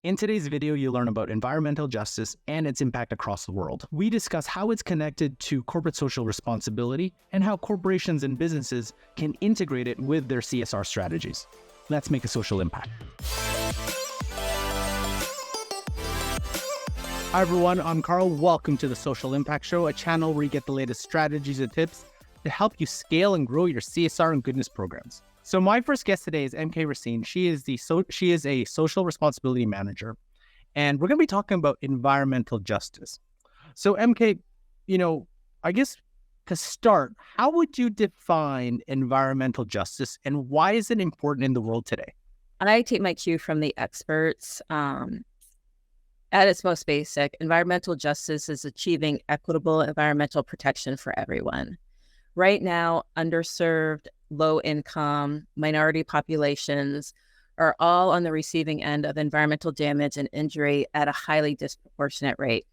In today's video, you'll learn about environmental justice and its impact across the world. We discuss how it's connected to corporate social responsibility and how corporations and businesses can integrate it with their CSR strategies. Let's make a social impact. Hi everyone, I'm Carl. Welcome to the Social Impact Show, a channel where you get the latest strategies and tips to help you scale and grow your CSR and goodness programs. So my first guest today is MK Racine. She is a social responsibility manager, and we're going to be talking about environmental justice. So MK, I guess to start, how would you define environmental justice, and why is it important in the world today? I take my cue from the experts. At its most basic, environmental justice is achieving equitable environmental protection for everyone. Right now, underserved, low-income, minority populations are all on the receiving end of environmental damage and injury at a highly disproportionate rate.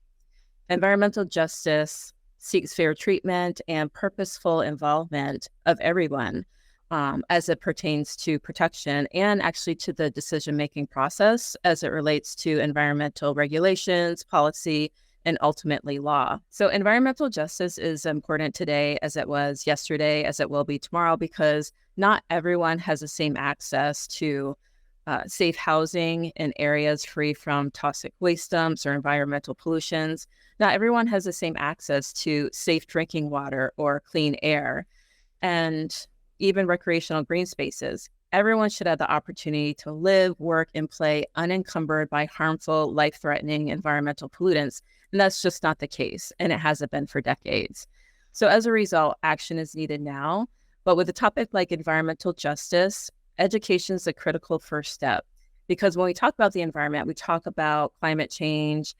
Environmental justice seeks fair treatment and purposeful involvement of everyone as it pertains to protection and actually to the decision-making process as it relates to environmental regulations, policy, and ultimately law. So environmental justice is important today as it was yesterday, as it will be tomorrow, because not everyone has the same access to safe housing in areas free from toxic waste dumps or environmental pollutions. Not everyone has the same access to safe drinking water or clean air, and even recreational green spaces. Everyone should have the opportunity to live, work, and play unencumbered by harmful, life-threatening environmental pollutants. And that's just not the case, and it hasn't been for decades. So as a result, action is needed now. But with a topic like environmental justice, education is a critical first step. Because when we talk about the environment, we talk about climate change,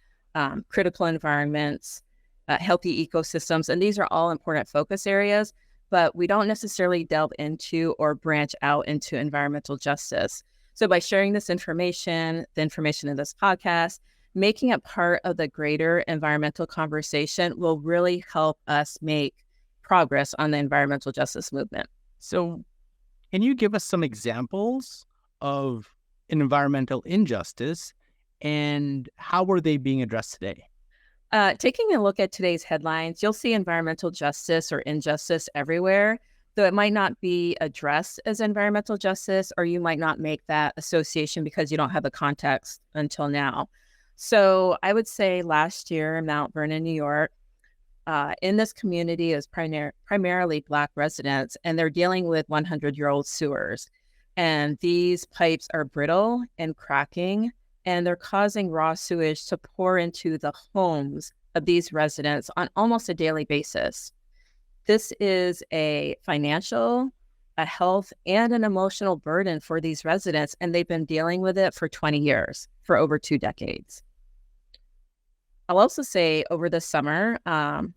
critical environments, healthy ecosystems, and these are all important focus areas, but we don't necessarily delve into or branch out into environmental justice. So by sharing this information, the information in this podcast, making it part of the greater environmental conversation will really help us make progress on the environmental justice movement. So can you give us some examples of environmental injustice and how are they being addressed today? Taking a look at today's headlines, you'll see environmental justice or injustice everywhere, though it might not be addressed as environmental justice, or you might not make that association because you don't have the context until now. So I would say last year in Mount Vernon, New York, in this community is primarily Black residents, and they're dealing with 100-year-old sewers. And these pipes are brittle and cracking, and they're causing raw sewage to pour into the homes of these residents on almost a daily basis. This is a financial, a health, and an emotional burden for these residents, and they've been dealing with it for 20 years, for over 2 decades. I'll also say over the summer,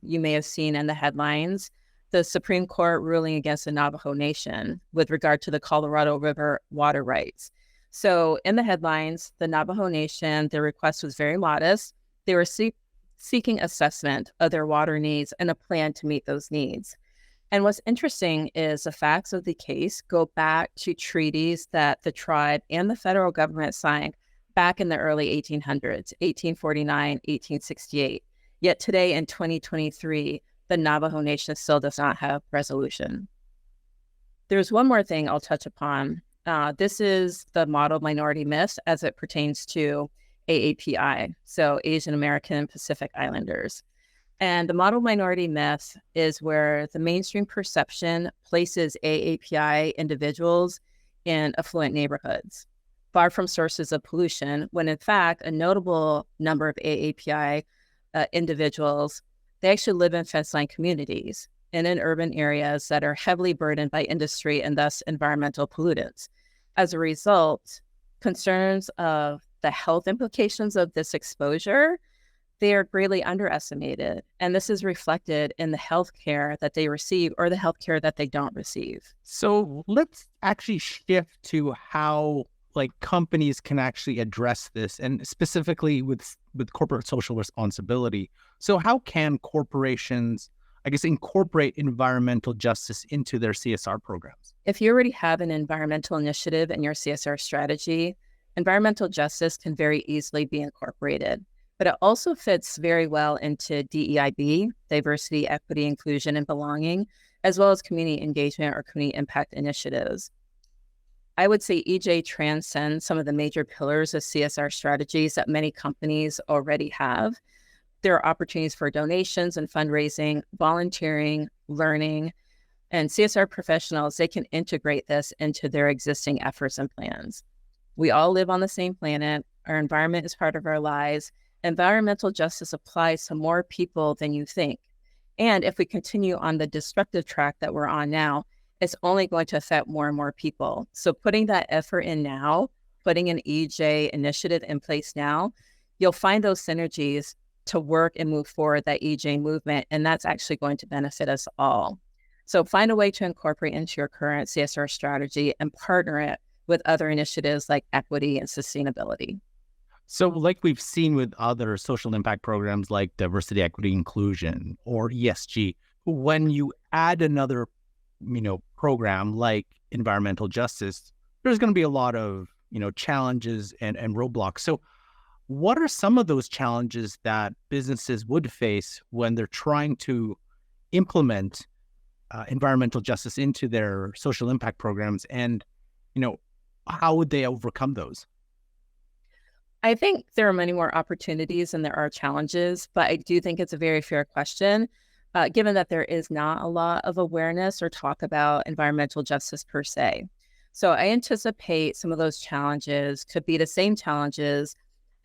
you may have seen in the headlines, the Supreme Court ruling against the Navajo Nation with regard to the Colorado River water rights. So in the headlines, the Navajo Nation, their request was very modest. They were seeking assessment of their water needs and a plan to meet those needs. And what's interesting is the facts of the case go back to treaties that the tribe and the federal government signed back in the early 1800s, 1849, 1868. Yet today in 2023, the Navajo Nation still does not have resolution. There's one more thing I'll touch upon. This is the model minority myth as it pertains to AAPI, so Asian American Pacific Islanders. And the model minority myth is where the mainstream perception places AAPI individuals in affluent neighborhoods, far from sources of pollution, when in fact, a notable number of AAPI individuals, they actually live in fence-line communities and in urban areas that are heavily burdened by industry and thus environmental pollutants. As a result, concerns of the health implications of this exposure, they are greatly underestimated. And this is reflected in the health care that they receive or the health care that they don't receive. So let's actually shift to how companies can actually address this, and specifically with corporate social responsibility. So how can corporations, I guess, incorporate environmental justice into their CSR programs? If you already have an environmental initiative in your CSR strategy, environmental justice can very easily be incorporated, but it also fits very well into DEIB, diversity, equity, inclusion, and belonging, as well as community engagement or community impact initiatives. I would say EJ transcends some of the major pillars of CSR strategies that many companies already have. There are opportunities for donations and fundraising, volunteering, learning, and CSR professionals, they can integrate this into their existing efforts and plans. We all live on the same planet. Our environment is part of our lives. Environmental justice applies to more people than you think. And if we continue on the destructive track that we're on now, it's only going to affect more and more people. So putting that effort in now, putting an EJ initiative in place now, you'll find those synergies to work and move forward that EJ movement. And that's actually going to benefit us all. So find a way to incorporate into your current CSR strategy and partner it with other initiatives like equity and sustainability. So like we've seen with other social impact programs like diversity, equity, inclusion, or ESG, when you add another, program like environmental justice, there's going to be a lot of, challenges and roadblocks. So what are some of those challenges that businesses would face when they're trying to implement environmental justice into their social impact programs? And, how would they overcome those? I think there are many more opportunities than there are challenges, but I do think it's a very fair question, given that there is not a lot of awareness or talk about environmental justice per se. So I anticipate some of those challenges could be the same challenges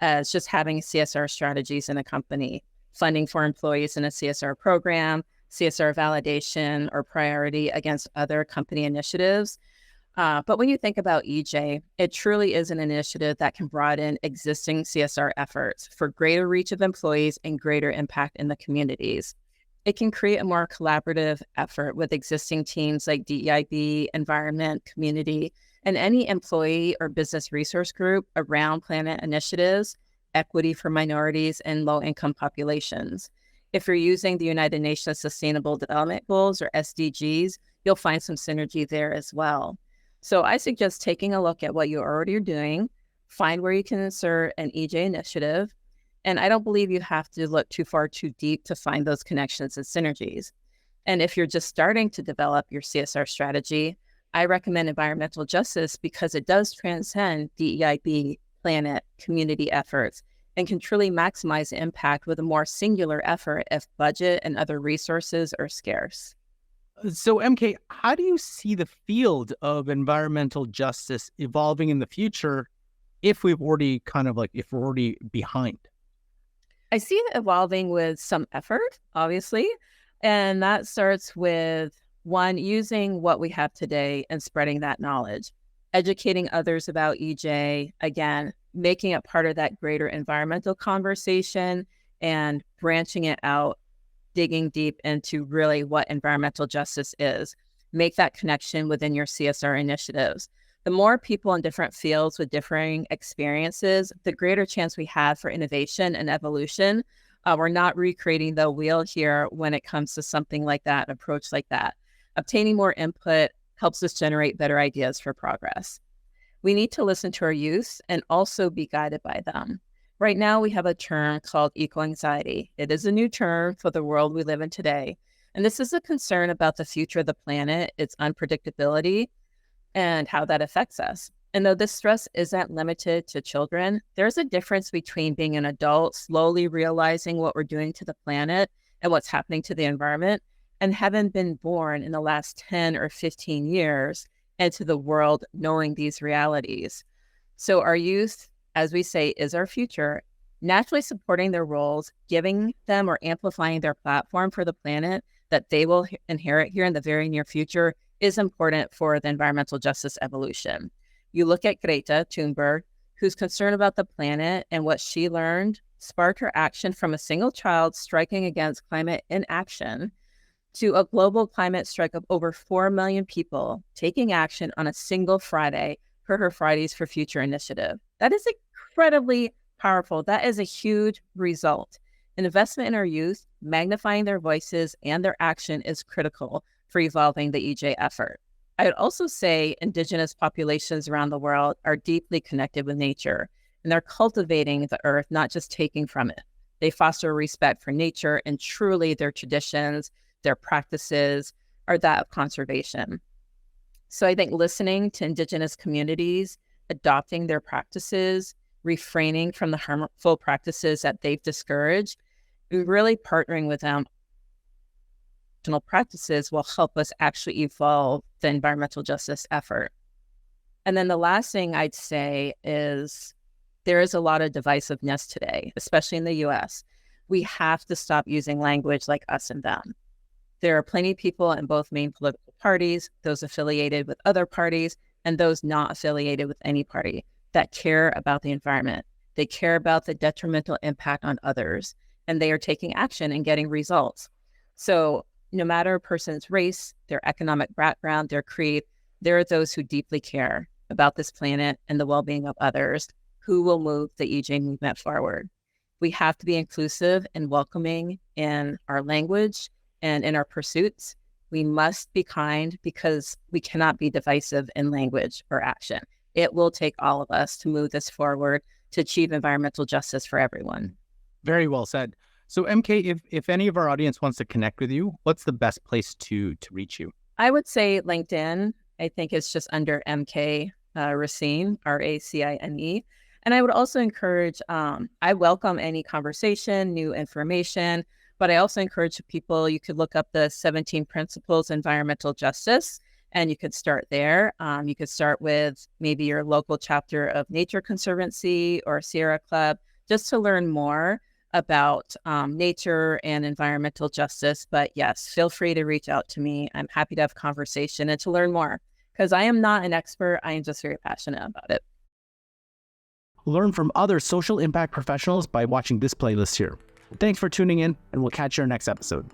as just having CSR strategies in a company, funding for employees in a CSR program, CSR validation or priority against other company initiatives. But when you think about EJ, it truly is an initiative that can broaden existing CSR efforts for greater reach of employees and greater impact in the communities. It can create a more collaborative effort with existing teams like DEIB, environment, community, and any employee or business resource group around planet initiatives, equity for minorities, and low-income populations. If you're using the United Nations Sustainable Development Goals or SDGs, you'll find some synergy there as well. So I suggest taking a look at what you already are doing, find where you can insert an EJ initiative, and I don't believe you have to look too far too deep to find those connections and synergies. And if you're just starting to develop your CSR strategy, I recommend environmental justice because it does transcend DEIB, planet, community efforts, and can truly maximize the impact with a more singular effort if budget and other resources are scarce. So, MK, how do you see the field of environmental justice evolving in the future if we've already if we're already behind? I see it evolving with some effort, obviously. And that starts with one, using what we have today and spreading that knowledge, educating others about EJ, again, making it part of that greater environmental conversation and branching it out, digging deep into really what environmental justice is. Make that connection within your CSR initiatives. The more people in different fields with differing experiences, the greater chance we have for innovation and evolution. We're not recreating the wheel here when it comes to something like that, an approach like that. Obtaining more input helps us generate better ideas for progress. We need to listen to our youth and also be guided by them. Right now, we have a term called eco-anxiety. It is a new term for the world we live in today. And this is a concern about the future of the planet, its unpredictability, and how that affects us. And though this stress isn't limited to children, there's a difference between being an adult, slowly realizing what we're doing to the planet and what's happening to the environment, and having been born in the last 10 or 15 years into the world knowing these realities. So our youth, as we say, is our future. Naturally supporting their roles, giving them or amplifying their platform for the planet that they will inherit here in the very near future is important for the environmental justice evolution. You look at Greta Thunberg, who's concerned about the planet, and what she learned sparked her action from a single child striking against climate inaction to a global climate strike of over 4 million people taking action on a single Friday for her Fridays for Future initiative. That is incredibly powerful. That is a huge result. An investment in our youth, magnifying their voices and their action is critical for evolving the EJ effort. I would also say indigenous populations around the world are deeply connected with nature, and they're cultivating the earth, not just taking from it. They foster respect for nature, and truly their traditions, their practices are that of conservation. So I think listening to indigenous communities, adopting their practices, refraining from the harmful practices that they've discouraged, really partnering with them practices will help us actually evolve the environmental justice effort. And then the last thing I'd say is there is a lot of divisiveness today, especially in the US. We have to stop using language like us and them. There are plenty of people in both main political parties, those affiliated with other parties, and those not affiliated with any party that care about the environment. They care about the detrimental impact on others, and they are taking action and getting results. So no matter a person's race, their economic background, their creed, there are those who deeply care about this planet and the well-being of others who will move the EJ movement forward. We have to be inclusive and welcoming in our language and in our pursuits. We must be kind because we cannot be divisive in language or action. It will take all of us to move this forward to achieve environmental justice for everyone. Very well said. So MK, if any of our audience wants to connect with you, what's the best place to reach you? I would say LinkedIn. I think it's just under MK Racine, Racine. And I would also encourage, I welcome any conversation, new information, but I also encourage people, you could look up the 17 Principles of Environmental Justice, and you could start there. You could start with maybe your local chapter of Nature Conservancy or Sierra Club, just to learn more about nature and environmental justice. But yes, feel free to reach out to me. I'm happy to have a conversation and to learn more, because I am not an expert. I am just very passionate about it. Learn from other social impact professionals by watching this playlist here. Thanks for tuning in, and we'll catch you in our next episode.